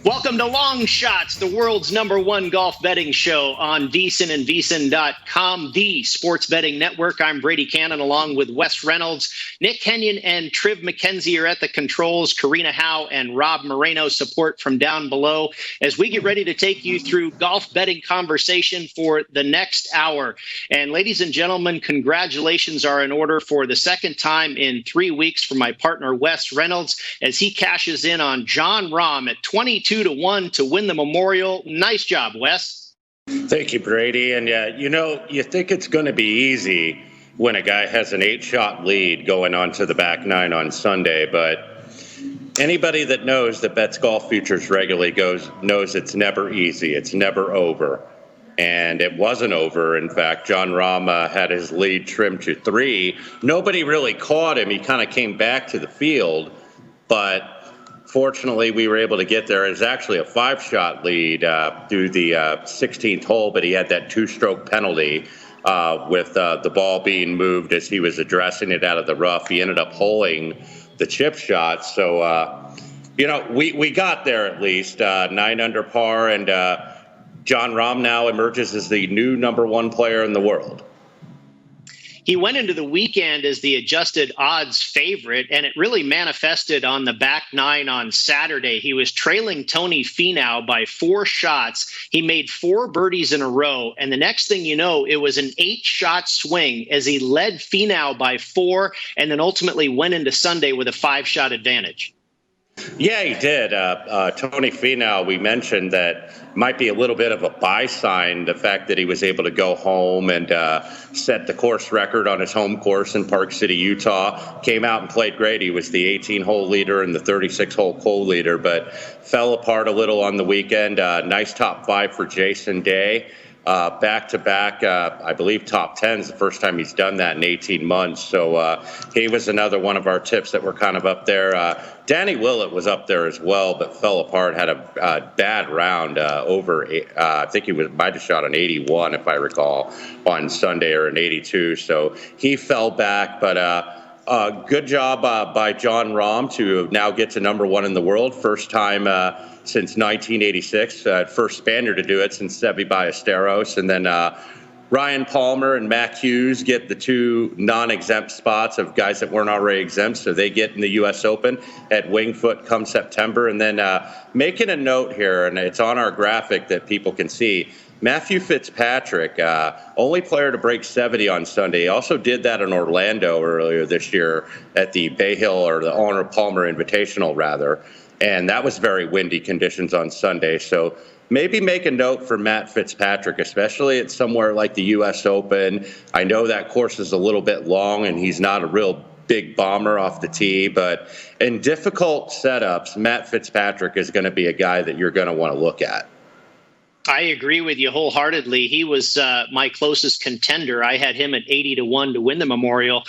Welcome to Long Shots, the world's #1 golf betting show on VSiN and VSiN.com, the sports betting network. I'm Brady Kannon along with Wes Reynolds. Nick Kenyon and Triv McKenzie are at the controls. Karina Howe and Rob Moreno support from down below as we get ready to take you through golf betting conversation for the next hour. And ladies and gentlemen, congratulations are in order for the second time in 3 weeks for my partner Wes Reynolds as he cashes in on Jon Rahm at 22-1 to win the Memorial. Nice job, Wes. Thank you, Brady. And you think it's going to be easy when a guy has an 8-shot lead going on to the back nine on Sunday, but anybody that knows that bets golf futures regularly knows it's never easy. It's never over. And it wasn't over. In fact, Jon Rahm had his lead trimmed to 3. Nobody really caught him. He kind of came back to the field, but fortunately, we were able to get there. It was actually a 5-shot lead through the 16th hole, but he had that 2-stroke penalty with the ball being moved as he was addressing it out of the rough. He ended up holing the chip shot. So, we got there at least, 9 under par, and Jon Rahm now emerges as the new #1 player in the world. He went into the weekend as the adjusted odds favorite, and it really manifested on the back nine on Saturday. He was trailing Tony Finau by 4 shots. He made 4 birdies in a row, and the next thing you know, it was an 8-shot swing as he led Finau by 4 and then ultimately went into Sunday with a 5-shot advantage. Yeah, he did. Tony Finau, we mentioned that might be a little bit of a buy sign, the fact that he was able to go home and set the course record on his home course in Park City, Utah. Came out and played great. He was the 18-hole leader and the 36-hole co-leader, but fell apart a little on the weekend. Nice top 5 for Jason Day. Back-to-back, I believe top 10 is the first time he's done that in 18 months. So he was another one of our tips that were kind of up there. Danny Willett was up there as well, but fell apart, had a bad round I think he might have shot an 81, if I recall, on Sunday, or an 82. So he fell back, but good job by Jon Rahm to now get to #1 in the world. First time since 1986, first Spaniard to do it since Seve Ballesteros. And then Ryan Palmer and Mac Hughes get the 2 non-exempt spots of guys that weren't already exempt, so they get in the U.S. Open at Wingfoot come September. And then making a note here, and it's on our graphic that people can see, Matthew Fitzpatrick, only player to break 70 on Sunday. He also did that in Orlando earlier this year at the Bay Hill, or the Arnold Palmer Invitational, rather. And that was very windy conditions on Sunday. So maybe make a note for Matt Fitzpatrick, especially at somewhere like the U.S. Open. I know that course is a little bit long, and he's not a real big bomber off the tee, but in difficult setups, Matt Fitzpatrick is going to be a guy that you're going to want to look at. I agree with you wholeheartedly. He was my closest contender. I had him at 80-1 to win the Memorial.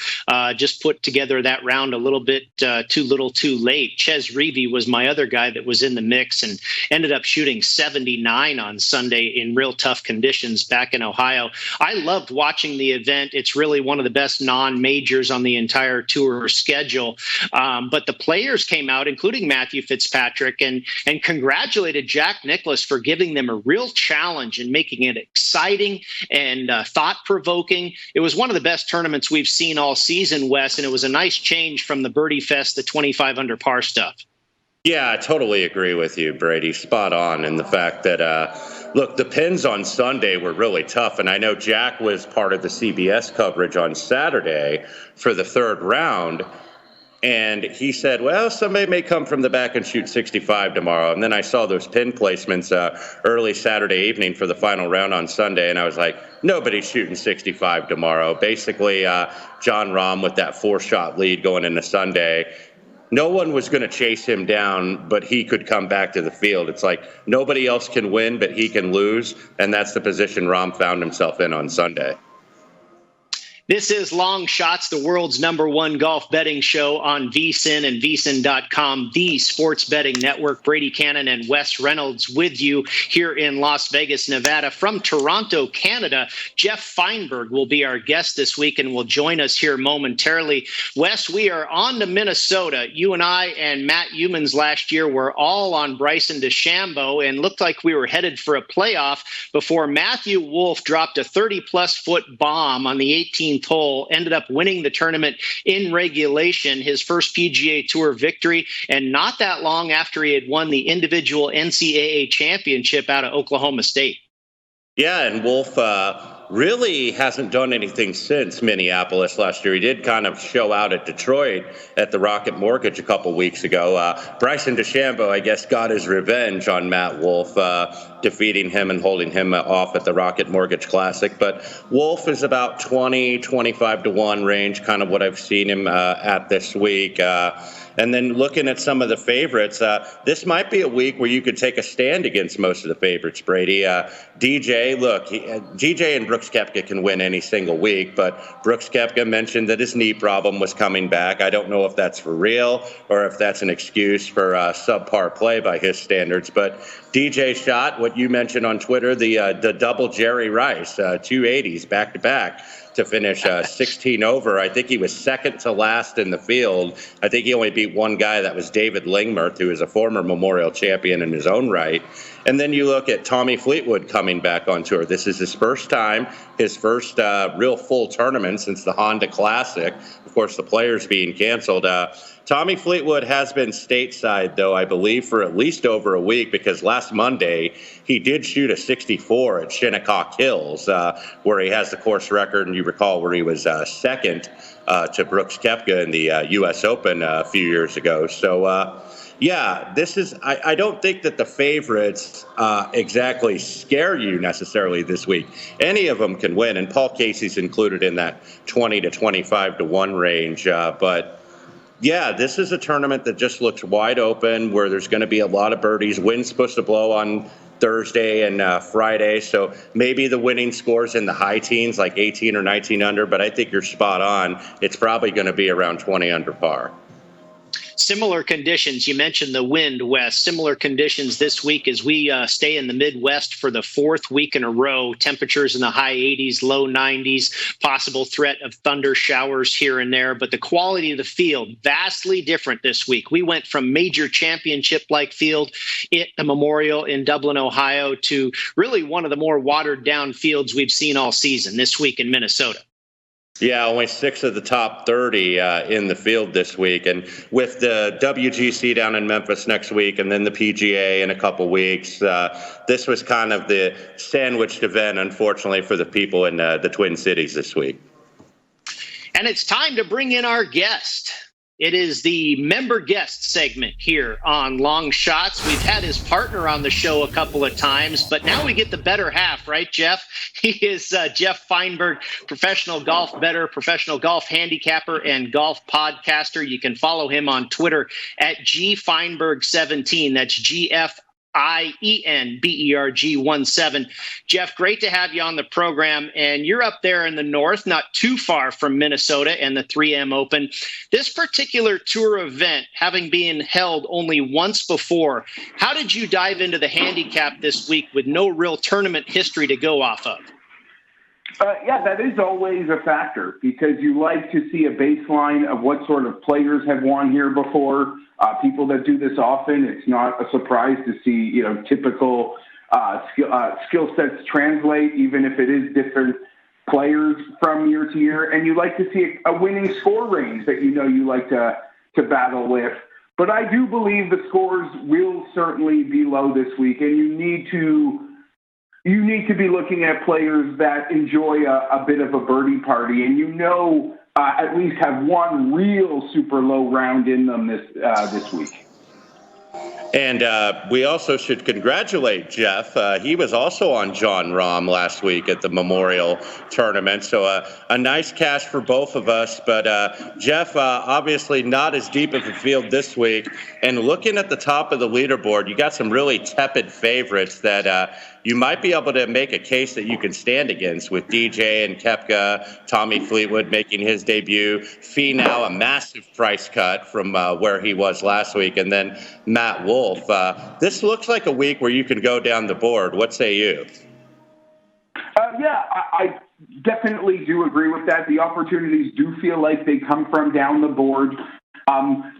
Just put together that round a little bit too little too late. Ches Reavie was my other guy that was in the mix and ended up shooting 79 on Sunday in real tough conditions back in Ohio. I loved watching the event. It's really one of the best non-majors on the entire tour schedule. But the players came out, including Matthew Fitzpatrick, and congratulated Jack Nicklaus for giving them a real challenge and making it exciting and thought-provoking. It was one of the best tournaments we've seen all season, Wes, and it was a nice change from the Birdie Fest, the 25 under par stuff. Yeah, I totally agree with you, Brady. Spot on in the fact that, look, the pins on Sunday were really tough, and I know Jack was part of the CBS coverage on Saturday for the 3rd round. And he said, well, somebody may come from the back and shoot 65 tomorrow. And then I saw those pin placements early Saturday evening for the final round on Sunday, and I was like, nobody's shooting 65 tomorrow. Basically, Jon Rahm with that 4-shot lead going into Sunday. No one was going to chase him down, but he could come back to the field. It's like nobody else can win, but he can lose, and that's the position Rahm found himself in on Sunday. This is Long Shots, the world's #1 golf betting show on VSiN and VSiN.com, the sports betting network. Brady, Kannon, and Wes Reynolds with you here in Las Vegas, Nevada. From Toronto, Canada, Geoff Fienberg will be our guest this week and will join us here momentarily. Wes, we are on to Minnesota. You and I and Matt Youmans last year were all on Bryson DeChambeau and looked like we were headed for a playoff before Matthew Wolff dropped a 30-plus foot bomb on the 18th hole, ended up winning the tournament in regulation, his first PGA Tour victory, and not that long after he had won the individual NCAA championship out of Oklahoma State. Yeah, and Wolff really hasn't done anything since Minneapolis last year. He did kind of show out at Detroit at the Rocket Mortgage a couple weeks ago. Bryson DeChambeau, I guess, got his revenge on Matt Wolff, defeating him and holding him off at the Rocket Mortgage Classic. But Wolff is about 20, 25 to 1 range, kind of what I've seen him at this week. And then looking at some of the favorites, this might be a week where you could take a stand against most of the favorites, Brady. DJ and Brooks Koepka can win any single week, but Brooks Koepka mentioned that his knee problem was coming back. I don't know if that's for real or if that's an excuse for subpar play by his standards. But DJ shot what you mentioned on Twitter, the double Jerry Rice, 280s back-to-back. To finish 16 over. I think he was second to last in the field. I think he only beat one guy, that was David Lingmerth, who is a former Memorial champion in his own right. And then you look at Tommy Fleetwood coming back on tour. This is his first time, his first real full tournament since the Honda Classic. Of course, the Players being canceled. Tommy Fleetwood has been stateside, though, I believe, for at least over a week, because last Monday he did shoot a 64 at Shinnecock Hills, where he has the course record, and you recall where he was second to Brooks Koepka in the U.S. Open a few years ago. So, yeah, this is, I don't think that the favorites exactly scare you necessarily this week. Any of them can win, and Paul Casey's included in that 20 to 25 to 1 range, but yeah, this is a tournament that just looks wide open, where there's going to be a lot of birdies. Wind's supposed to blow on Thursday and Friday, so maybe the winning scores in the high teens, like 18 or 19 under, but I think you're spot on. It's probably going to be around 20 under par. Similar conditions. You mentioned the wind, Wes. Similar conditions this week as we stay in the Midwest for the 4th week in a row. Temperatures in the high 80s, low 90s, possible threat of thunder showers here and there. But the quality of the field, vastly different this week. We went from major championship-like field at the Memorial in Dublin, Ohio, to really one of the more watered-down fields we've seen all season this week in Minnesota. Yeah, only 6 of the top 30 in the field this week. And with the WGC down in Memphis next week and then the PGA in a couple weeks, this was kind of the sandwiched event, unfortunately, for the people in the Twin Cities this week. And it's time to bring in our guest. It is the member guest segment here on Long Shots. We've had his partner on the show a couple of times, but now we get the better half, right, Geoff? He is Geoff Fienberg, professional golf bettor, professional golf handicapper, and golf podcaster. You can follow him on Twitter at GFienberg17. That's GFIENBERG17. Geoff, great to have you on the program. And you're up there in the north, not too far from Minnesota and the 3M Open. This particular tour event, having been held only once before, how did you dive into the handicap this week with no real tournament history to go off of? Yeah, that is always a factor, because you like to see a baseline of what sort of players have won here before. People that do this often, it's not a surprise to see, typical skill sets translate, even if it is different players from year to year. And you like to see a winning score range that you like to battle with. But I do believe the scores will certainly be low this week, and you need to be looking at players that enjoy a bit of a birdie party, and at least have one real super low round in them this week. And we also should congratulate Geoff. He was also on Jon Rahm last week at the Memorial Tournament. So a nice cash for both of us. But Geoff, obviously not as deep of a field this week. And looking at the top of the leaderboard, you got some really tepid favorites that you might be able to make a case that you can stand against with DJ and Koepka, Tommy Fleetwood making his debut, Finau, a massive price cut from where he was last week, and then Matt Wolff. This looks like a week where you can go down the board. What say you? Yeah, I definitely do agree with that. The opportunities do feel like they come from down the board.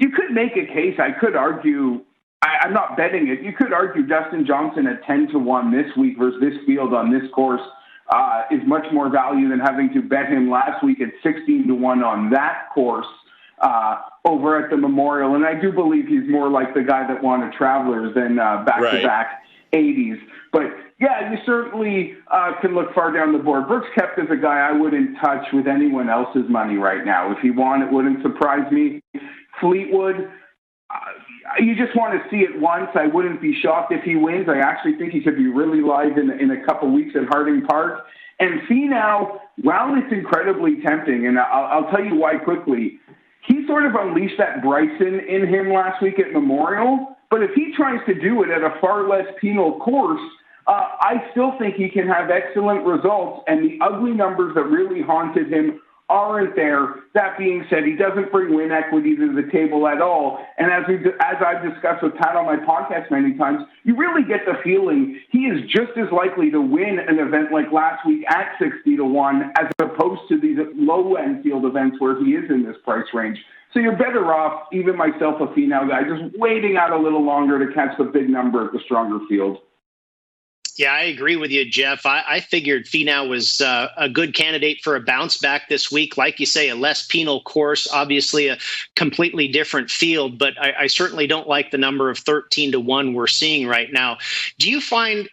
You could make a case. I could argue, I'm not betting it, you could argue Dustin Johnson at 10-1 this week versus this field on this course is much more value than having to bet him last week at 16-1 on that course over at the Memorial. And I do believe he's more like the guy that won at Travelers than back-to-back 80s. But yeah, you certainly can look far down the board. Brooks Koepka is a guy I wouldn't touch with anyone else's money right now. If he won, it wouldn't surprise me. Fleetwood, you just want to see it once. I wouldn't be shocked if he wins. I actually think he could be really live in a couple weeks at Harding Park. And Finau, while it's incredibly tempting, and I'll tell you why quickly, he sort of unleashed that Bryson in him last week at Memorial. But if he tries to do it at a far less penal course, I still think he can have excellent results, and the ugly numbers that really haunted him aren't there. That being said, he doesn't bring win equity to the table at all. And as I've discussed with Pat on my podcast many times, you really get the feeling he is just as likely to win an event like last week at 60-1 as opposed to these low-end field events where he is in this price range. So you're better off, even myself, a Finau guy, just waiting out a little longer to catch the big number at the stronger field. Yeah, I agree with you, Geoff. I figured Finau was a good candidate for a bounce back this week. Like you say, a less penal course, obviously a completely different field, but I certainly don't like the number of 13-1 we're seeing right now. Do you find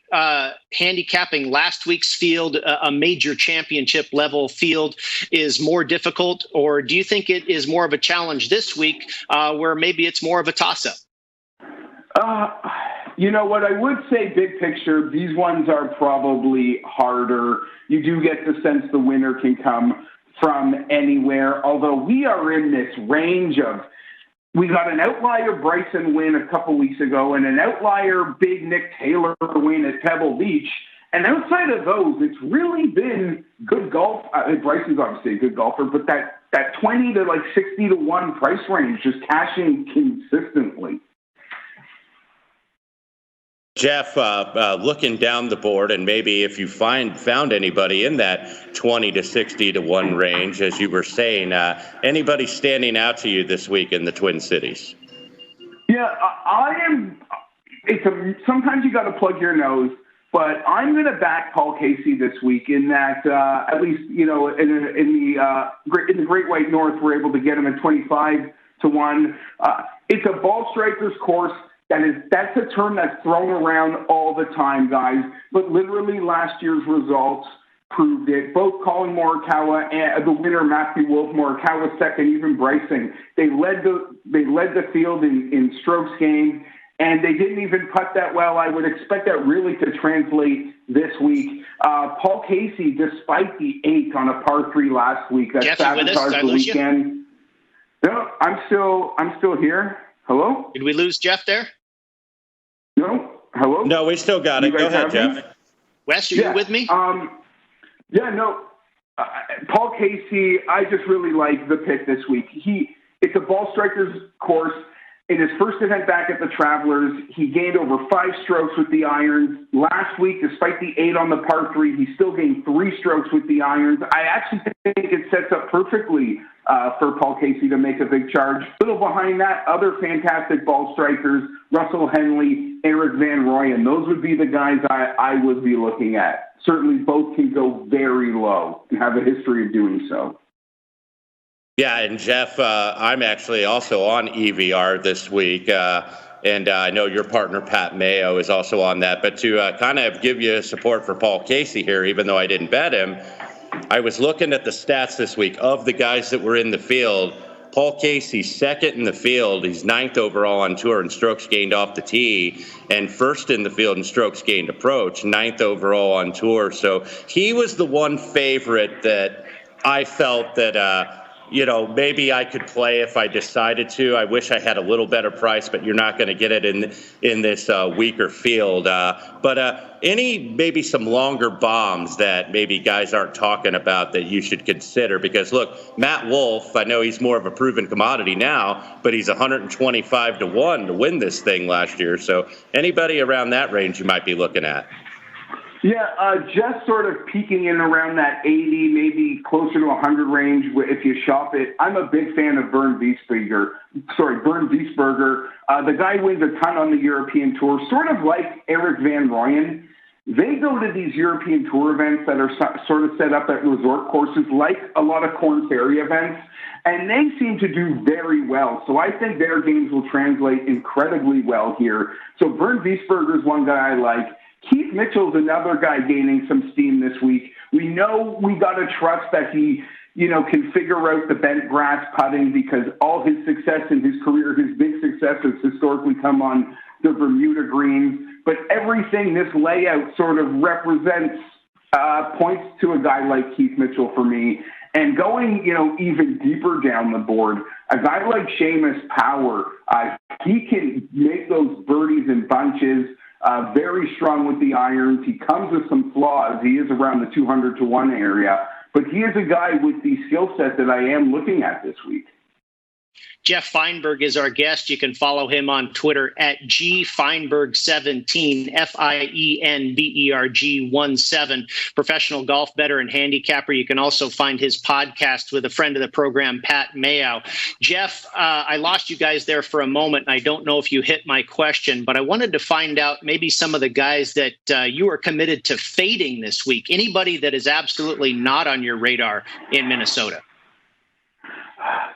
handicapping last week's field, a major championship level field, is more difficult, or do you think it is more of a challenge this week where maybe it's more of a toss-up? You know what, I would say big picture, these ones are probably harder. You do get the sense the winner can come from anywhere, although we are in this range of, we got an outlier Bryson win a couple weeks ago and an outlier big Nick Taylor win at Pebble Beach. And outside of those, it's really been good golf. Bryson's obviously a good golfer, but that 20 to like 60-1 price range, just cashing consistently. Geoff, looking down the board, and maybe if you found anybody in that 20 to 60-1 range, as you were saying, anybody standing out to you this week in the Twin Cities? Yeah, I am. Sometimes you got to plug your nose, but I'm going to back Paul Casey this week. In that, at least in the Great White North, we're able to get him at 25-1. It's a ball striker's course. That's a term that's thrown around all the time, guys. But literally last year's results proved it. Both Colin Morikawa and the winner, Matthew Wolff, Morikawa second, even Bryson, they led the field in strokes gained, and they didn't even putt that well. I would expect that really to translate this week. Paul Casey, despite the 8 on a par 3 last week, that sabotaged the weekend. No, I'm still here. Hello? Did we lose Geoff there? No. Hello? No, we still got it. Go ahead, Geoff. Wes, are you with me? Paul Casey, I just really like the pick this week. It's a ball striker's course. In his first event back at the Travelers, he gained over 5 strokes with the irons. Last week, despite the 8 on the par 3, he still gained 3 strokes with the irons. I actually think it sets up perfectly for Paul Casey to make a big charge. A little behind that, other fantastic ball strikers, Russell Henley, Eric Van Rooyen. Those would be the guys I would be looking at. Certainly both can go very low and have a history of doing so. Yeah, and Geoff, I'm actually also on EVR this week, and I know your partner Pat Mayo is also on that. But to kind of give you support for Paul Casey here, even though I didn't bet him, I was looking at the stats this week of the guys that were in the field. Paul Casey's second in the field. He's 9th overall on tour in strokes gained off the tee, and first in the field in strokes gained approach, 9th overall on tour. So he was the one favorite that I felt that maybe I could play if I decided to. I wish I had a little better price, but you're not going to get it in this weaker field. But maybe some longer bombs that maybe guys aren't talking about that you should consider. Because, look, Matt Wolff, I know he's more of a proven commodity now, but he's 125 to 1 to win this thing last year. So anybody around that range you might be looking at. Yeah, just sort of peaking in around that 80, maybe closer to 100 range if you shop it. I'm a big fan of Bernd Wiesberger. The guy wins a ton on the European Tour, sort of like Eric Van Rooyen. They go to these European Tour events that are sort of set up at resort courses, like a lot of Corn Ferry events, and they seem to do very well. So I think their games will translate incredibly well here. So Bernd Wiesberger is one guy I like. Keith Mitchell's another guy gaining some steam this week. We know we got to trust that he, can figure out the bent grass putting, because all his success in his career, his big success has historically come on the Bermuda greens. But everything this layout sort of represents points to a guy like Keith Mitchell for me. And going, even deeper down the board, a guy like Seamus Power, he can make those birdies in bunches. Very strong with the irons. He comes with some flaws. He is around the 200 to 1 area, but he is a guy with the skill set that I am looking at this week. Geoff Fienberg is our guest. You can follow him on Twitter at gfienberg17, Fienberg17, professional golf bettor and handicapper. You can also find his podcast with a friend of the program, Pat Mayo. Geoff, I lost you guys there for a moment, and I don't know if you hit my question, but I wanted to find out maybe some of the guys that you are committed to fading this week. Anybody that is absolutely not on your radar in Minnesota?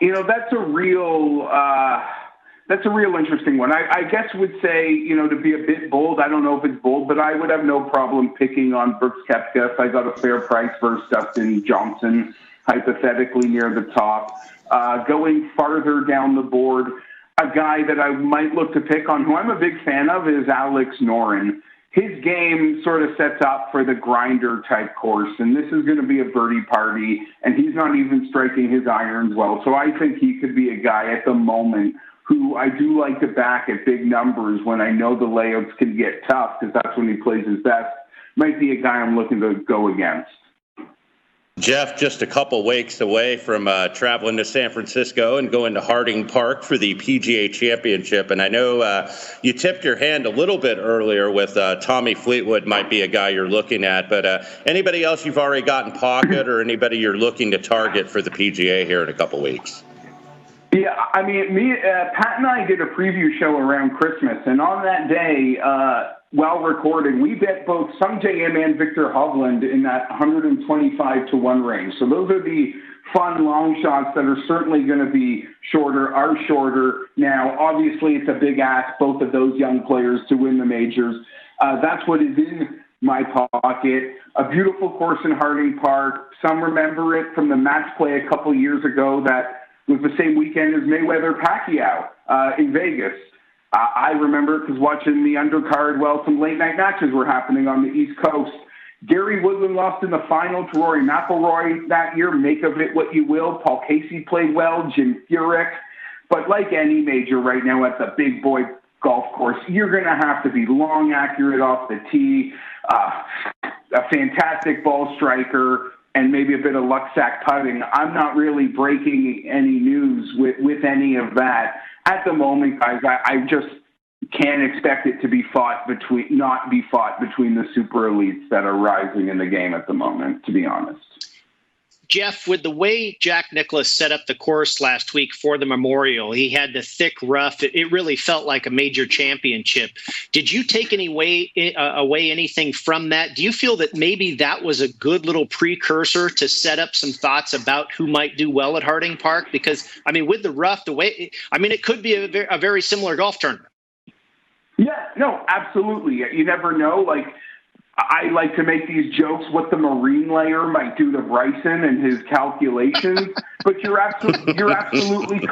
That's a real interesting one. I guess would say, to be a bit bold, I don't know if it's bold, but I would have no problem picking on Brooks Koepka if I got a fair price versus Dustin Johnson, hypothetically near the top. Going farther down the board, a guy that I might look to pick on, who I'm a big fan of, is Alex Noren. His game sort of sets up for the grinder type course, and this is going to be a birdie party, and he's not even striking his irons well. So I think he could be a guy at the moment who I do like to back at big numbers when I know the layouts can get tough, because that's when he plays his best. Might be a guy I'm looking to go against. Geoff, just a couple weeks away from traveling to San Francisco and going to Harding Park for the PGA Championship. And I know you tipped your hand a little bit earlier with Tommy Fleetwood might be a guy you're looking at. But anybody else you've already got in pocket, or anybody you're looking to target for the PGA here in a couple weeks? Yeah, I mean, Pat and I did a preview show around Christmas, and on that day, while recording, we bet both Sungjae Im and Victor Hovland in that 125 to 1 range. So those are the fun long shots that are certainly going to be shorter. Now, obviously, it's a big ask, both of those young players, to win the majors. That's what is in my pocket. A beautiful course in Harding Park. Some remember it from the match play a couple years ago that was the same weekend as Mayweather-Pacquiao in Vegas. I remember because watching the undercard, some late-night matches were happening on the East Coast. Gary Woodland lost in the final to Rory McIlroy that year. Make of it what you will. Paul Casey played well, Jim Furyk. But like any major right now at the big boy golf course, you're going to have to be long, accurate off the tee, a fantastic ball striker, and maybe a bit of luck sack putting. I'm not really breaking any news with any of that. At the moment, guys, I just can't expect it to not be fought between the super elites that are rising in the game at the moment, to be honest. Geoff, with the way Jack Nicklaus set up the course last week for the Memorial, he had the thick rough. It really felt like a major championship. Did you take away anything from that? Do you feel that maybe that was a good little precursor to set up some thoughts about who might do well at Harding Park? Because, I mean, with the rough, it could be a very similar golf tournament. Yeah, no, absolutely. You never know. I like to make these jokes what the marine layer might do to Bryson and his calculations, but you're absolutely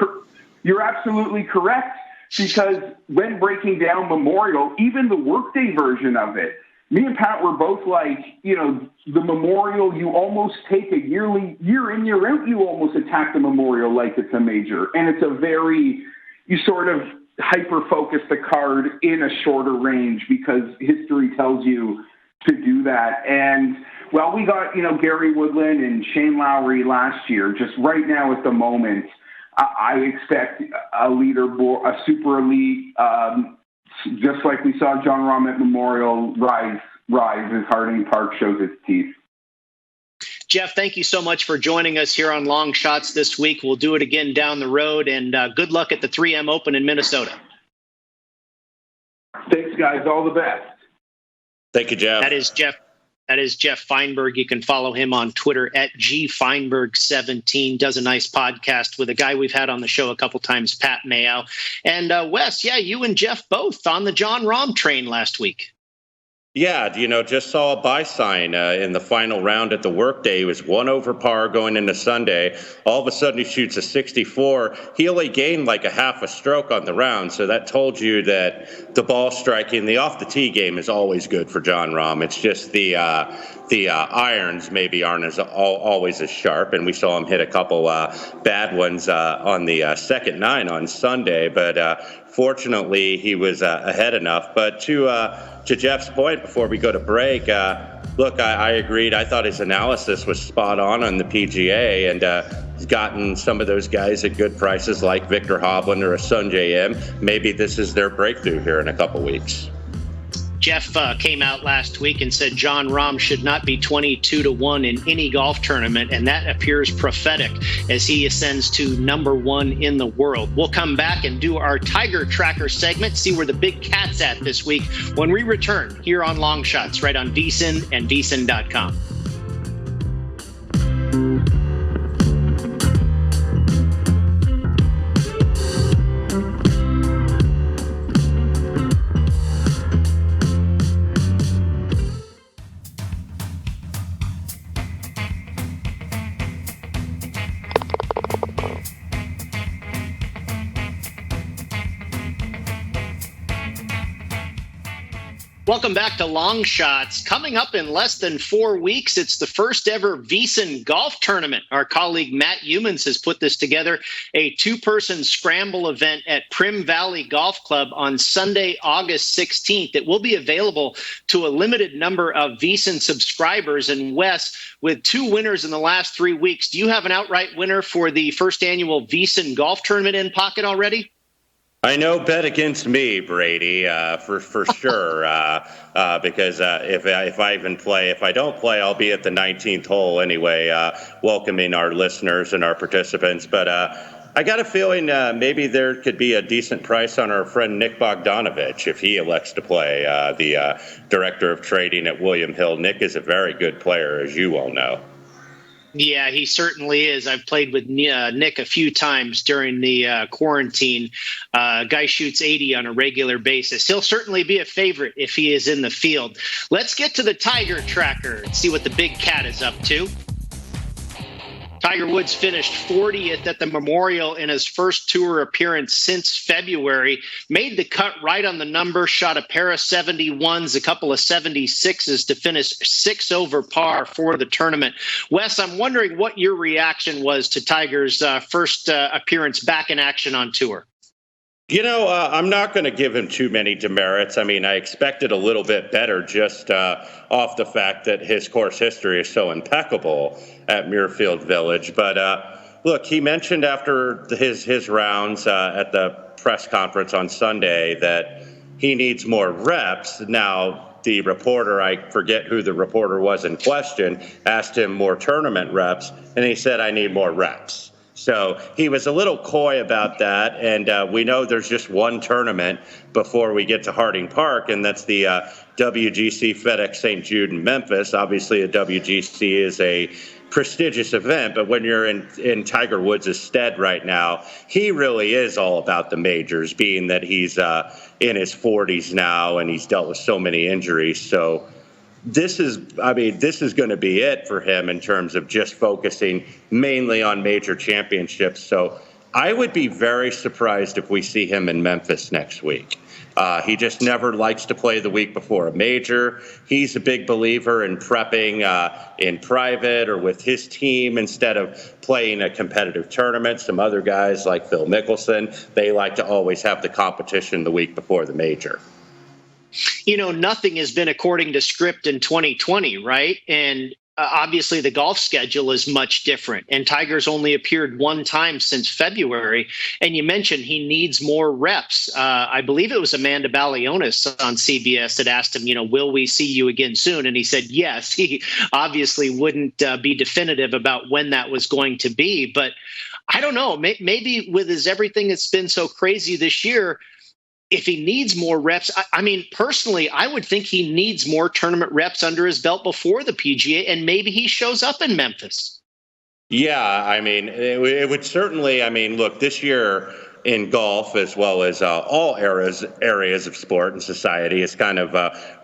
correct, because when breaking down Memorial, even the workday version of it, me and Pat were both like, the Memorial, you almost take a year in, year out, you almost attack the Memorial like it's a major. And it's you sort of hyper-focus the card in a shorter range because history tells you to do that. And, well, we got, Gary Woodland and Shane Lowry last year. Just right now at the moment, I expect a leaderboard, a super elite, just like we saw John Rahm at Memorial rise as Harding Park shows its teeth. Geoff, thank you so much for joining us here on Long Shots this week. We'll do it again down the road, and good luck at the 3M Open in Minnesota. Thanks, guys. All the best. Thank you, Geoff. That is Geoff Fienberg. You can follow him on Twitter at gfienberg17. Does a nice podcast with a guy we've had on the show a couple times, Pat Mayo. And Wes, you and Geoff both on the John Rahm train last week. Yeah, just saw a buy sign in the final round at the workday. He was 1 over par going into Sunday. All of a sudden, he shoots a 64. He only gained like a half a stroke on the round, so that told you that the ball striking, the off-the-tee game is always good for John Rahm. It's just the irons maybe aren't always as sharp, and we saw him hit a couple bad ones on the second 9 on Sunday, but fortunately, he was ahead enough. But to Geoff's point before we go to break, look, I agreed. I thought his analysis was spot on the PGA, and he's gotten some of those guys at good prices like Victor Hovland or a Sungjae Im. Maybe this is their breakthrough here in a couple weeks. Geoff came out last week and said John Rahm should not be 22-1 in any golf tournament, and that appears prophetic as he ascends to number 1 in the world. We'll come back and do our Tiger Tracker segment, see where the big cat's at this week when we return here on Long Shots, right on VSiN and VSiN.com. Welcome back to Long Shots. Coming up in less than 4 weeks, it's the first ever VSiN golf tournament. Our colleague Matt Humans has put this together, a 2-person scramble event at Prim Valley Golf Club on Sunday, August 16th. It will be available to a limited number of VSiN subscribers. And Wes, with 2 winners in the last 3 weeks, do you have an outright winner for the first annual VSiN golf tournament in pocket already? I know, bet against me, Brady, for sure. Because if I even play, if I don't play, I'll be at the 19th hole anyway, welcoming our listeners and our participants. But I got a feeling maybe there could be a decent price on our friend Nick Bogdanovich if he elects to play, the director of trading at William Hill. Nick is a very good player, as you all know. Yeah, he certainly is. I've played with Nick a few times during the quarantine. Guy shoots 80 on a regular basis. He'll certainly be a favorite if he is in the field. Let's get to the Tiger Tracker and see what the big cat is up to. Tiger Woods finished 40th at the Memorial in his first tour appearance since February. Made the cut right on the number, shot a pair of 71s, a couple of 76s to finish 6 over par for the tournament. Wes, I'm wondering what your reaction was to Tiger's first appearance back in action on tour. I'm not going to give him too many demerits. I mean, I expected a little bit better just off the fact that his course history is so impeccable at Muirfield Village. But look, he mentioned after his rounds at the press conference on Sunday that he needs more reps. Now, the reporter, I forget who the reporter was in question, asked him more tournament reps, and he said, I need more reps. So he was a little coy about that, and we know there's just one tournament before we get to Harding Park, and that's the WGC FedEx St. Jude in Memphis. Obviously, a WGC is a prestigious event, but when you're in Tiger Woods' stead right now, he really is all about the majors, being that he's in his 40s now and he's dealt with so many injuries. So this is going to be it for him in terms of just focusing mainly on major championships. So I would be very surprised if we see him in Memphis next week. He just never likes to play the week before a major. He's a big believer in prepping in private or with his team instead of playing a competitive tournament. Some other guys like Phil Mickelson, they like to always have the competition the week before the major. Nothing has been according to script in 2020, right? And obviously the golf schedule is much different. And Tiger's only appeared one time since February. And you mentioned he needs more reps. I believe it was Amanda Balionis on CBS that asked him, will we see you again soon? And he said yes. He obviously wouldn't be definitive about when that was going to be. But I don't know. Maybe with everything that's been so crazy this year, if he needs more reps, I mean, personally, I would think he needs more tournament reps under his belt before the PGA, and maybe he shows up in Memphis. Yeah, I mean, it would certainly, look, this year in golf, as well as all areas of sport and society, has kind of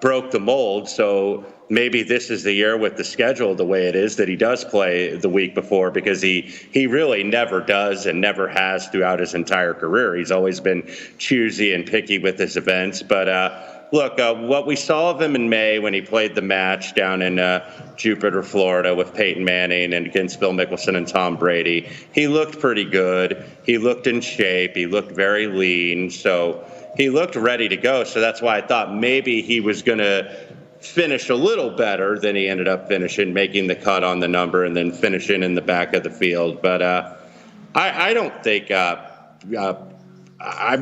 broke the mold. So maybe this is the year with the schedule the way it is that he does play the week before, because he really never does and never has throughout his entire career. He's always been choosy and picky with his events. But look, what we saw of him in May when he played the match down in Jupiter, Florida with Peyton Manning and against Phil Mickelson and Tom Brady, he looked pretty good. He looked in shape. He looked very lean. So he looked ready to go. So that's why I thought maybe he was going to finish a little better than he ended up finishing, making the cut on the number and then finishing in the back of the field. But I don't think I'm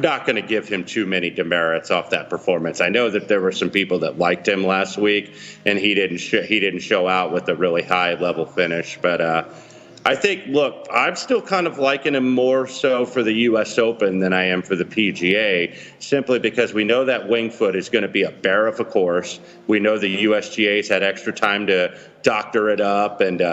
not going to give him too many demerits off that performance. I know that there were some people that liked him last week, and he didn't show out with a really high level finish. But I think, look, I'm still kind of liking him more so for the U.S. Open than I am for the PGA, simply because we know that Winged Foot is going to be a bear of a course. We know the USGA's had extra time to doctor it up and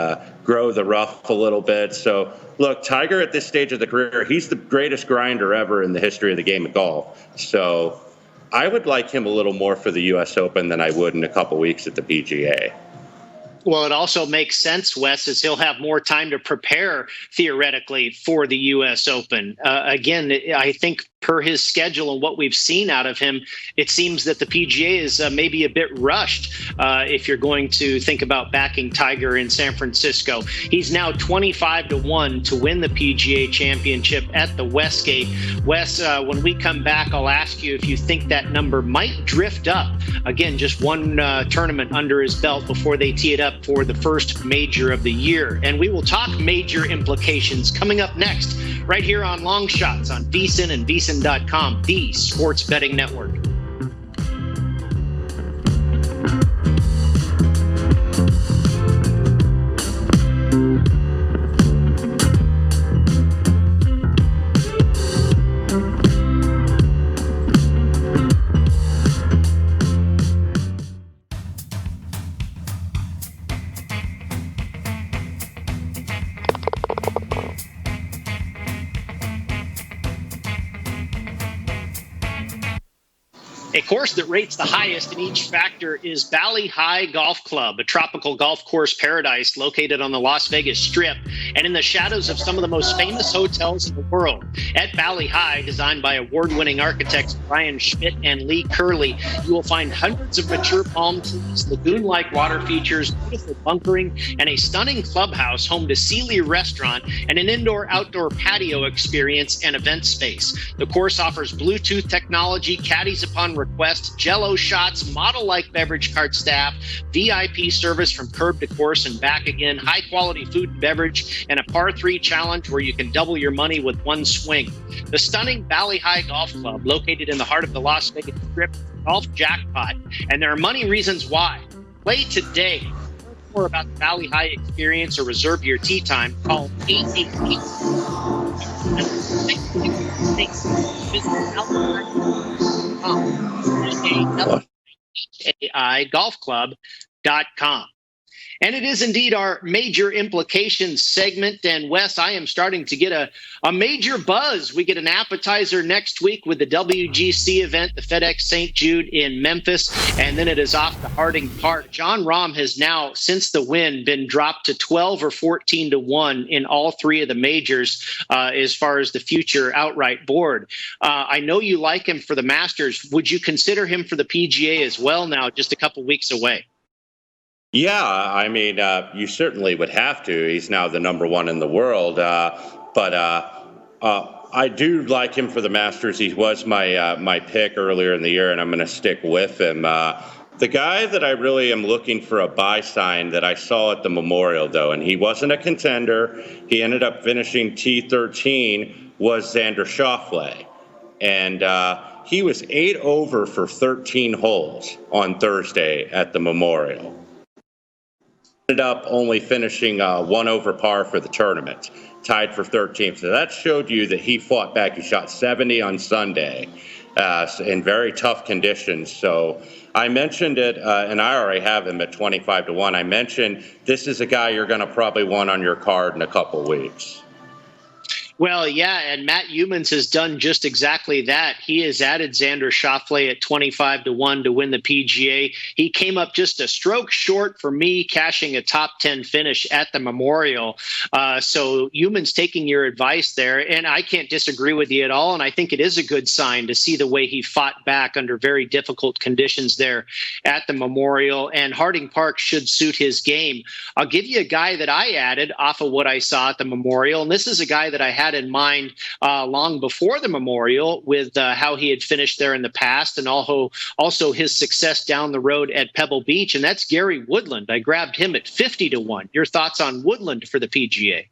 grow the rough a little bit. So, look, Tiger at this stage of the career, he's the greatest grinder ever in the history of the game of golf. So I would like him a little more for the U.S. Open than I would in a couple weeks at the PGA. Well, it also makes sense, Wes, as he'll have more time to prepare theoretically for the U.S. Open. Again, I think per his schedule and what we've seen out of him, it seems that the PGA is maybe a bit rushed if you're going to think about backing Tiger in San Francisco. He's now 25-1 to win the PGA Championship at the Westgate. Wes, when we come back, I'll ask you if you think that number might drift up. Again, just one tournament under his belt before they tee it up for the first major of the year. And we will talk major implications coming up next, right here on Long Shots on VSiN and VSiN.com, the sports betting network. A course that rates the highest in each factor is Bali High Golf Club, a tropical golf course paradise located on the Las Vegas Strip and in the shadows of some of the most famous hotels in the world. At Bali High, designed by award-winning architects Brian Schmidt and Lee Curley, you will find hundreds of mature palm trees, lagoon-like water features, beautiful bunkering, and a stunning clubhouse home to Sealy Restaurant and an indoor-outdoor patio experience and event space. The course offers Bluetooth technology, caddies upon request, Jell-O shots, model-like beverage cart staff, VIP service from curb to course and back again, high-quality food and beverage, and a par 3 challenge where you can double your money with one swing. The stunning Bali High Golf Club, located in the heart of the Las Vegas Strip, golf jackpot, and there are money reasons why. Play today. Learn more about the Bali High experience or reserve your tee time. Call 888. Visit AIGolfClub.com. And it is indeed our major implications segment. And Wes, I am starting to get a major buzz. We get an appetizer next week with the WGC event, the FedEx St. Jude in Memphis, and then it is off to Harding Park. Jon Rahm has now, since the win, been dropped to 12 or 14 to 1 in all three of the majors as far as the future outright board. I know you like him for the Masters. Would you consider him for the PGA as well now, just a couple weeks away? Yeah, I mean, you certainly would have to. He's now the number one in the world. But I do like him for the Masters. He was my pick earlier in the year, and I'm going to stick with him. The guy that I really am looking for a buy sign that I saw at the Memorial, though, and he wasn't a contender. He ended up finishing T13, was Xander Schauffele. And he was 8 over for 13 holes on Thursday at the Memorial. Ended up only finishing 1 over par for the tournament, tied for 13th. So that showed you that he fought back. He shot 70 on Sunday in very tough conditions. So I mentioned it, and I already have him at 25 to 1. I mentioned this is a guy you're going to probably want on your card in a couple weeks. Well, yeah, and Matt Youmans has done just exactly that. He has added Xander Schauffele at 25 to 1 to win the PGA. He came up just a stroke short for me, cashing a top 10 finish at the Memorial. So Youmans taking your advice there, and I can't disagree with you at all. And I think it is a good sign to see the way he fought back under very difficult conditions there at the Memorial. And Harding Park should suit his game. I'll give you a guy that I added off of what I saw at the Memorial, and this is a guy that I had in mind long before the Memorial with how he had finished there in the past, and also his success down the road at Pebble Beach, and that's Gary Woodland. I grabbed him at 50 to 1. Your thoughts on Woodland for the PGA?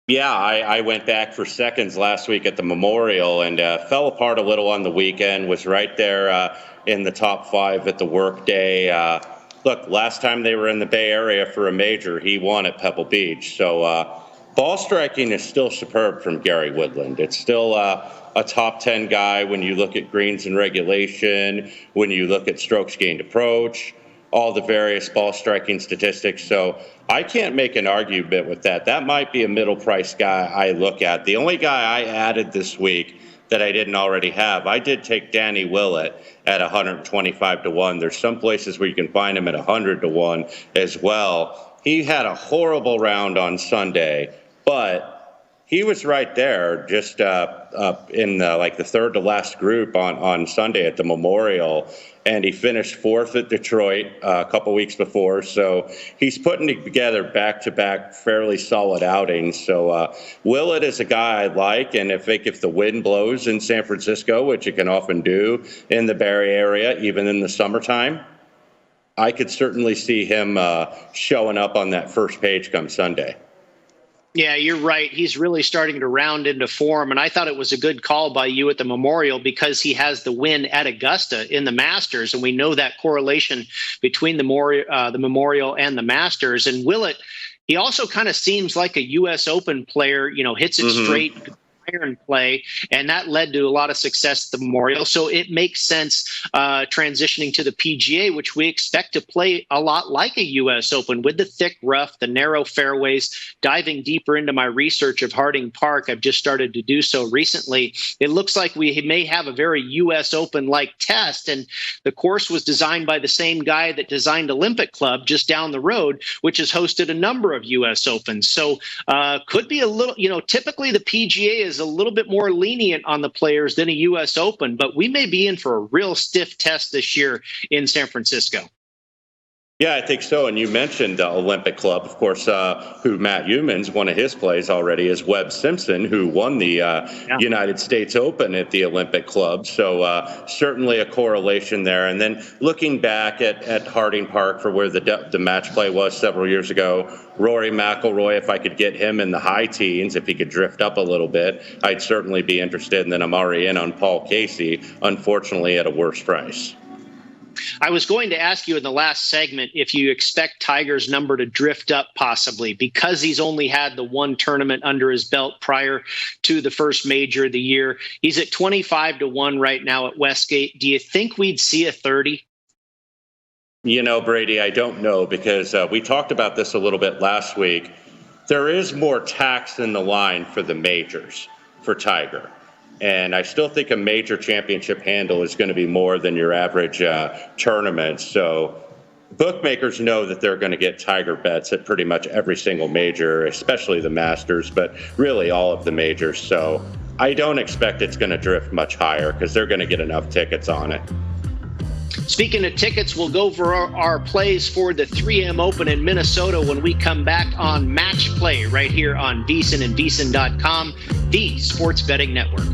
Yeah, I went back for seconds last week at the Memorial and fell apart a little on the weekend, was right there in the top 5 at the workday. Look, last time they were in the Bay Area for a major, he won at Pebble Beach. So ball striking is still superb from Gary Woodland. It's still a top 10 guy when you look at greens and regulation, when you look at strokes gained approach, all the various ball striking statistics. So I can't make an argument with that. That might be a middle price guy I look at. The only guy I added this week that I didn't already have, I did take Danny Willett at 125 to 1. There's some places where you can find him at 100 to 1 as well. He had a horrible round on Sunday, but he was right there just in the third to last group on Sunday at the Memorial, and he finished 4th at Detroit a couple weeks before. So he's putting together back-to-back fairly solid outings. So Willett is a guy I like, and if the wind blows in San Francisco, which it can often do in the Bay Area, even in the summertime, I could certainly see him showing up on that first page come Sunday. Yeah, you're right. He's really starting to round into form, and I thought it was a good call by you at the Memorial because he has the win at Augusta in the Masters, and we know that correlation between the Memorial and the Masters. And Willett, he also kind of seems like a U.S. Open player, hits it straight, iron play, and that led to a lot of success at the Memorial. So it makes sense transitioning to the PGA, which we expect to play a lot like a U.S. Open with the thick rough, the narrow fairways. Diving deeper into my research of Harding Park, I've just started to do so recently. It looks like we may have a very U.S. Open-like test, and the course was designed by the same guy that designed Olympic Club just down the road, which has hosted a number of U.S. Opens. So could be a little, typically the PGA is a little bit more lenient on the players than a U.S. Open, but we may be in for a real stiff test this year in San Francisco. Yeah, I think so. And you mentioned the Olympic Club, of course, who Matt Youmans, one of his plays already is Webb Simpson, who won the United States Open at the Olympic Club. So certainly a correlation there. And then looking back at Harding Park for where the match play was several years ago, Rory McIlroy, if I could get him in the high teens, if he could drift up a little bit, I'd certainly be interested. And then I'm already in on Paul Casey, unfortunately at a worse price. I was going to ask you in the last segment if you expect Tiger's number to drift up possibly because he's only had the one tournament under his belt prior to the first major of the year. He's at 25 to 1 right now at Westgate. Do you think we'd see a 30? Brady, I don't know because we talked about this a little bit last week. There is more tax in the line for the majors for Tiger. And I still think a major championship handle is going to be more than your average tournament. So bookmakers know that they're going to get Tiger bets at pretty much every single major, especially the Masters, but really all of the majors. So I don't expect it's going to drift much higher because they're going to get enough tickets on it. Speaking of tickets, we'll go over our plays for the 3M Open in Minnesota when we come back on Match Play right here on VSiN and VSiN.com, the sports betting network.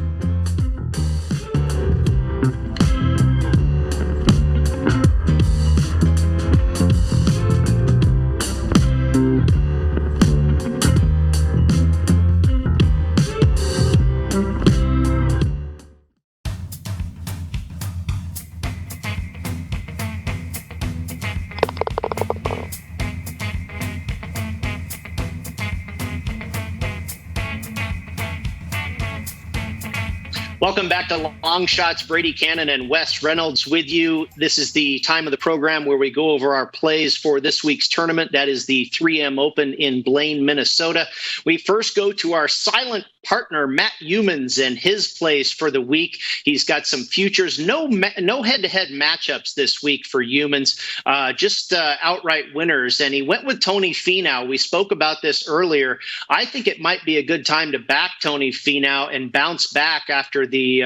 Welcome back to Long Shots. Brady, Kannon, and Wes Reynolds with you. This is the time of the program where we go over our plays for this week's tournament. That is the 3M Open in Blaine, Minnesota. We first go to our silent partner, Matt Youmans, and his plays for the week. He's got some futures, no head-to-head matchups this week for Youmans, just outright winners. And he went with Tony Finau. We spoke about this earlier. I think it might be a good time to back Tony Finau and bounce back after the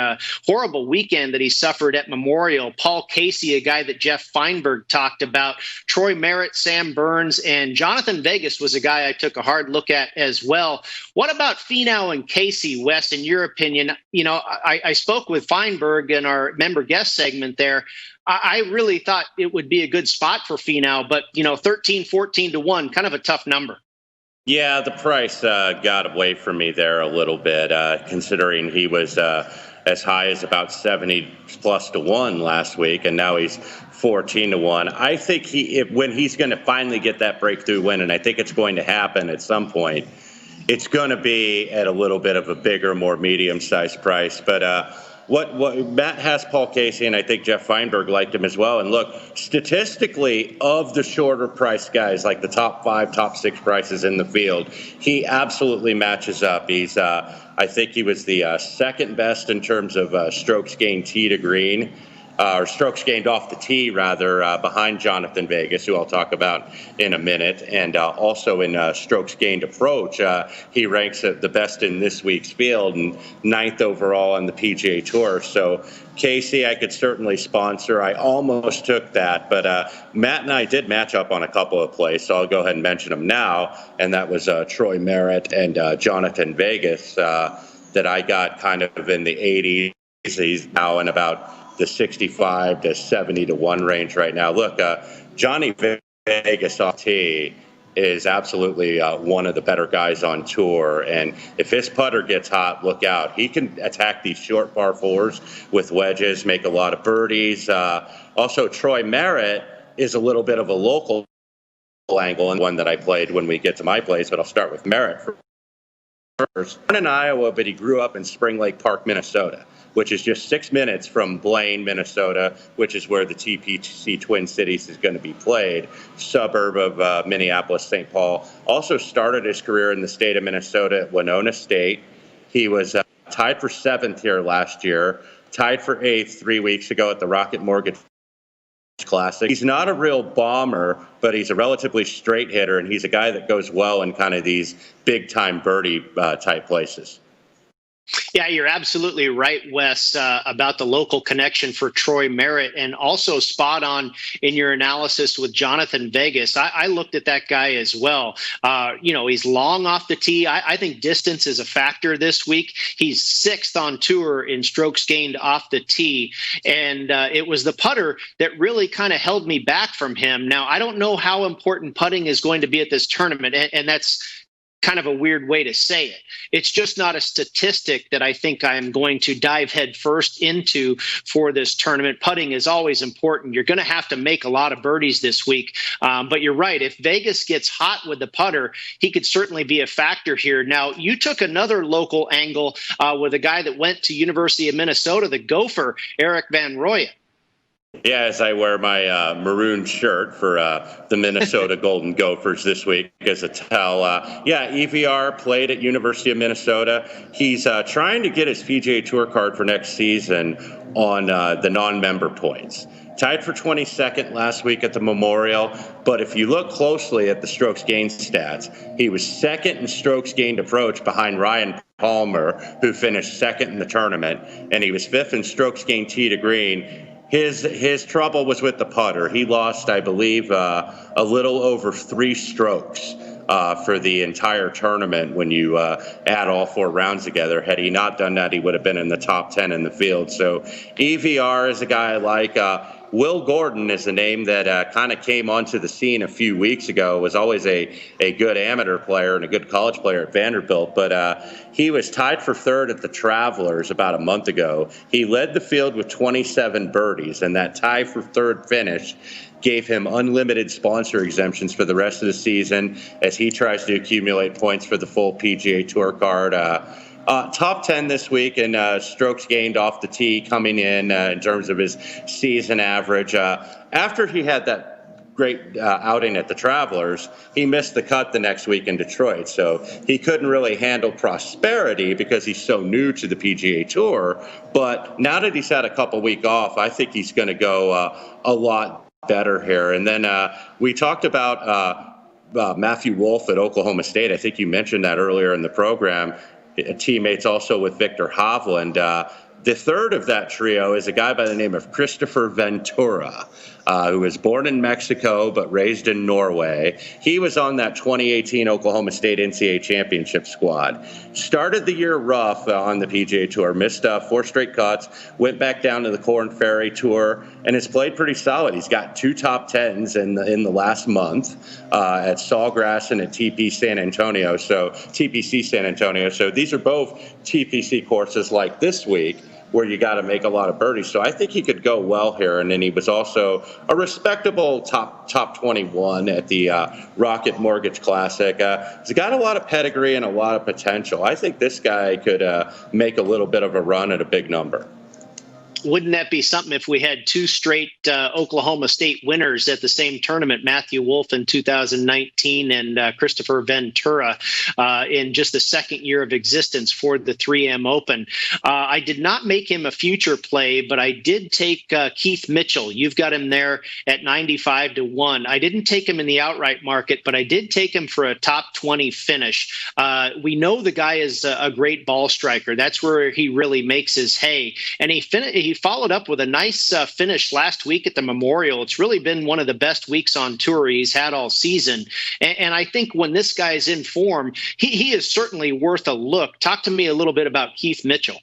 horrible weekend that he suffered at Memorial. Paul Casey, a guy that Geoff Fienberg talked about, Troy Merritt, Sam Burns, and Jonathan Vegas was a guy I took a hard look at as well. What about Finau and Casey, Wes, in your opinion? I spoke with Fienberg in our member guest segment there. I really thought it would be a good spot for Finau, but 13, 14 to 1, kind of a tough number. Yeah, the price got away from me there a little bit, considering he was as high as about 70 plus to 1 last week, and now he's 14 to 1. I think when he's going to finally get that breakthrough win, and I think it's going to happen at some point, it's going to be at a little bit of a bigger, more medium-sized price. But what Matt has Paul Casey, and I think Geoff Fienberg liked him as well. And look, statistically, of the shorter price guys, like the top 5, top 6 prices in the field, he absolutely matches up. He's, I think he was the second best in terms of strokes gained tee to green. Or strokes gained off the tee, rather, behind Jonathan Vegas, who I'll talk about in a minute, and also in strokes gained approach. He ranks at the best in this week's field and 9th overall on the PGA Tour. So Casey, I could certainly sponsor. I almost took that, but Matt and I did match up on a couple of plays, so I'll go ahead and mention them now, and that was Troy Merritt and Jonathan Vegas that I got kind of in the 80s. He's now in about the 65 to 70 to 1 range right now. Look, Johnny Vegas off tee is absolutely one of the better guys on tour. And if his putter gets hot, look out. He can attack these short par 4s with wedges, make a lot of birdies. Also, Troy Merritt is a little bit of a local angle, and one that I played when we get to my plays, but I'll start with Merritt first. Born in Iowa, but he grew up in Spring Lake Park, Minnesota, which is just 6 minutes from Blaine, Minnesota, which is where the TPC Twin Cities is going to be played, suburb of Minneapolis, St. Paul. Also started his career in the state of Minnesota at Winona State. He was tied for 7th here last year, tied for 8th 3 weeks ago at the Rocket Mortgage Classic. He's not a real bomber, but he's a relatively straight hitter, and he's a guy that goes well in kind of these big-time birdie type places. Yeah, you're absolutely right, Wes, about the local connection for Troy Merritt, and also spot on in your analysis with Jonathan Vegas. I looked at that guy as well. He's long off the tee. I think distance is a factor this week. He's 6th on tour in strokes gained off the tee, and it was the putter that really kind of held me back from him. Now, I don't know how important putting is going to be at this tournament, and that's kind of a weird way to say it. It's just not a statistic that I think I am going to dive head first into for this tournament. Putting is always important. You're going to have to make a lot of birdies this week. But you're right. If Vegas gets hot with the putter, he could certainly be a factor here. Now, you took another local angle with a guy that went to University of Minnesota, the Gopher, Eric Van Rooyen. Yeah, as I wear my maroon shirt for the Minnesota Golden Gophers this week as a tell. EVR played at University of Minnesota. He's trying to get his PGA Tour card for next season on the non-member points. Tied for 22nd last week at the Memorial, but if you look closely at the strokes gained stats, he was second in strokes gained approach behind Ryan Palmer, who finished second in the tournament, and he was fifth in strokes gained tee to green. His trouble was with the putter. He lost, I believe, a little over 3 strokes for the entire tournament when you add all 4 rounds together. Had he not done that, he would have been in the top 10 in the field. So EVR is a guy I like. Will Gordon is a name that kind of came onto the scene a few weeks ago. Was always a good amateur player and a good college player at Vanderbilt, but he was tied for third at the Travelers about a month ago. He led the field with 27 birdies, and that tie for third finish gave him unlimited sponsor exemptions for the rest of the season as he tries to accumulate points for the full PGA Tour card. Top 10 this week in strokes gained off the tee coming in terms of his season average. After he had that great outing at the Travelers, he missed the cut the next week in Detroit. So he couldn't really handle prosperity because he's so new to the PGA Tour. But now that he's had a couple weeks off, I think he's going to go a lot better here. And then we talked about Matthew Wolff at Oklahoma State. I think you mentioned that earlier in the program. Teammates also with Victor Hovland. The third of that trio is a guy by the name of Christopher Ventura, who was born in Mexico but raised in Norway. He was on that 2018 Oklahoma State NCAA championship squad. Started the year rough on the PGA Tour, missed 4 straight cuts, went back down to the Corn Ferry Tour, and has played pretty solid. He's got 2 top 10s in the last month at Sawgrass and at TPC San Antonio. So these are both TPC courses like this week, where you got to make a lot of birdies. So I think he could go well here. And then he was also a respectable top 21 at the Rocket Mortgage Classic. He's got a lot of pedigree and a lot of potential. I think this guy could make a little bit of a run at a big number. Wouldn't that be something if we had 2 straight Oklahoma State winners at the same tournament, Matthew Wolff in 2019 and Christopher Ventura in just the second year of existence for the 3M Open. I did not make him a future play, but I did take Keith Mitchell. You've got him there at 95 to 1. I didn't take him in the outright market, but I did take him for a top 20 finish. We know the guy is a great ball striker. That's where he really makes his hay. And he followed up with a nice finish last week at the Memorial. It's really been one of the best weeks on tour he's had all season. And I think when this guy is in form, he is certainly worth a look. Talk to me a little bit about Keith Mitchell.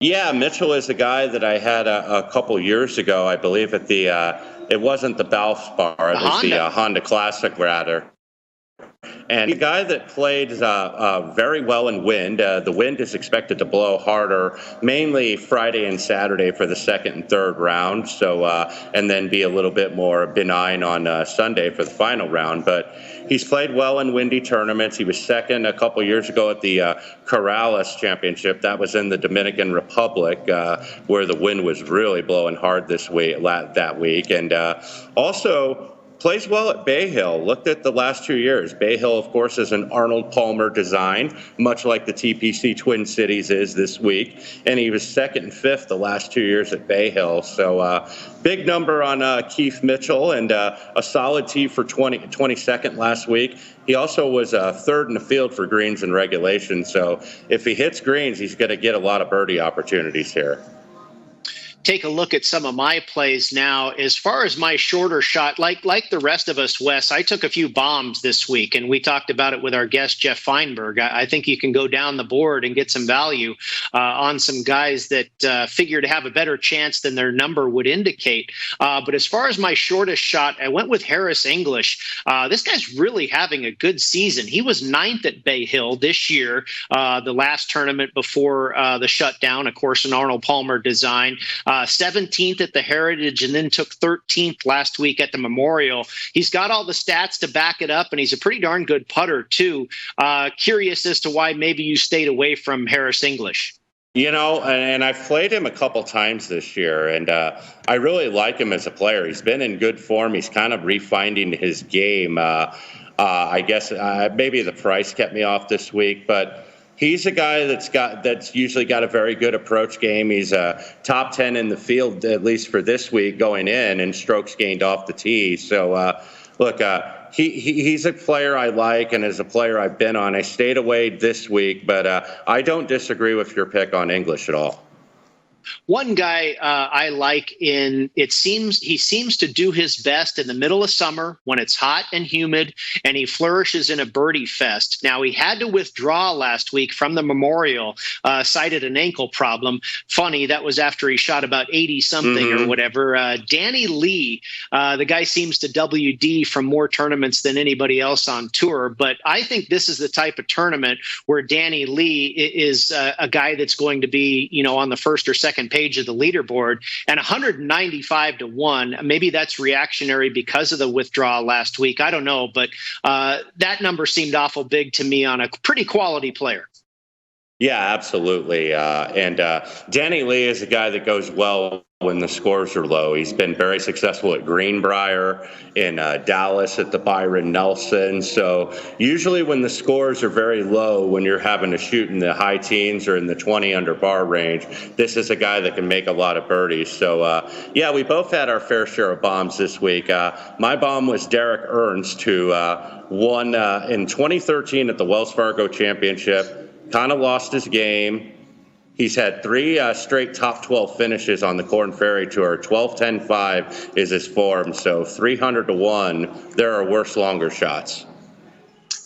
Yeah, Mitchell is a guy that I had a couple years ago, I believe, at the it wasn't the Valspar, it was the Honda Classic, rather. And a guy that played very well in wind. The wind is expected to blow harder, mainly Friday and Saturday for the second and third round. So, and then be a little bit more benign on Sunday for the final round. But he's played well in windy tournaments. He was second a couple years ago at the Corrales Championship. That was in the Dominican Republic, where the wind was really blowing hard that week. And also plays well at Bay Hill. Looked at the last 2 years. Bay Hill, of course, is an Arnold Palmer design, much like the TPC Twin Cities is this week. And he was second and fifth the last 2 years at Bay Hill. So big number on Keith Mitchell, and a solid tee for 22nd last week. He also was third in the field for greens and regulation. So if he hits greens, he's going to get a lot of birdie opportunities here. Take a look at some of my plays now. As far as my shorter shot, like the rest of us, Wes, I took a few bombs this week, and we talked about it with our guest, Geoff Fienberg. I think you can go down the board and get some value on some guys that figure to have a better chance than their number would indicate. But as far as my shortest shot, I went with Harris English. This guy's really having a good season. He was 9th at Bay Hill this year, the last tournament before the shutdown, of course, an Arnold Palmer design. 17th at the Heritage, and then took 13th last week at the Memorial. He's got all the stats to back it up, and he's a pretty darn good putter too. Curious as to why maybe you stayed away from Harris English. And I've played him a couple times this year, and I really like him as a player. He's been in good form. He's kind of refinding his game. I guess maybe the price kept me off this week, but he's a guy that's usually got a very good approach game. He's a top 10 in the field, at least for this week, going in, and strokes gained off the tee. So, look, he's a player I like, and as a player I've been on. I stayed away this week, but I don't disagree with your pick on English at all. One guy I like he seems to do his best in the middle of summer when it's hot and humid, and he flourishes in a birdie fest. Now, he had to withdraw last week from the Memorial, cited an ankle problem. Funny, that was after he shot about 80-something or whatever. Danny Lee, the guy seems to WD from more tournaments than anybody else on tour, but I think this is the type of tournament where Danny Lee is a guy that's going to be, on the first or second page of the leaderboard, and 195 to 1. Maybe that's reactionary because of the withdrawal last week. I don't know, but that number seemed awful big to me on a pretty quality player. Yeah, absolutely. And Danny Lee is a guy that goes well when the scores are low. He's been very successful at Greenbrier, in Dallas at the Byron Nelson. So usually when the scores are very low, when you're having to shoot in the high teens or in the 20 under par range, this is a guy that can make a lot of birdies. So, we both had our fair share of bombs this week. My bomb was Derek Ernst, who won in 2013 at the Wells Fargo Championship. Kind of lost his game. He's had 3 straight top 12 finishes on the Korn Ferry Tour. 12-10-5 is his form. So 300 to 1. There are worse, longer shots.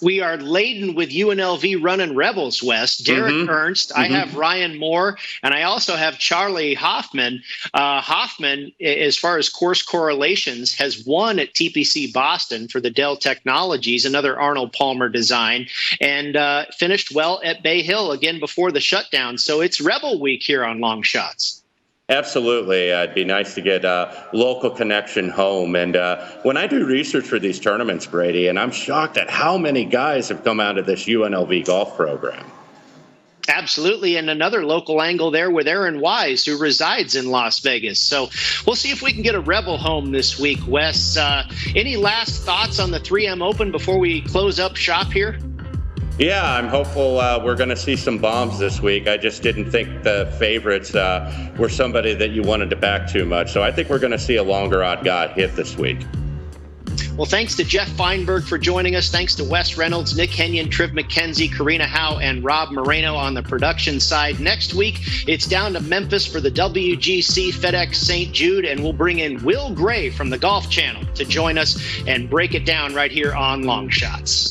We are laden with UNLV running Rebels, Wes. Derek Ernst. I have Ryan Moore, and I also have Charlie Hoffman. Hoffman, as far as course correlations, has won at TPC Boston for the Dell Technologies, another Arnold Palmer design, and finished well at Bay Hill again before the shutdown. So it's Rebel Week here on Long Shots. Absolutely. It'd be nice to get a local connection home. And when I do research for these tournaments, Brady, and I'm shocked at how many guys have come out of this UNLV golf program. Absolutely. And another local angle there with Aaron Wise, who resides in Las Vegas. So we'll see if we can get a Rebel home this week, Wes. Any last thoughts on the 3M Open before we close up shop here? Yeah, I'm hopeful we're going to see some bombs this week. I just didn't think the favorites were somebody that you wanted to back too much. So I think we're going to see a longer odd guy hit this week. Well, thanks to Geoff Fienberg for joining us. Thanks to Wes Reynolds, Nick Kenyon, Triv McKenzie, Karina Howe, and Rob Moreno on the production side. Next week, it's down to Memphis for the WGC FedEx St. Jude, and we'll bring in Will Gray from the Golf Channel to join us and break it down right here on Long Shots.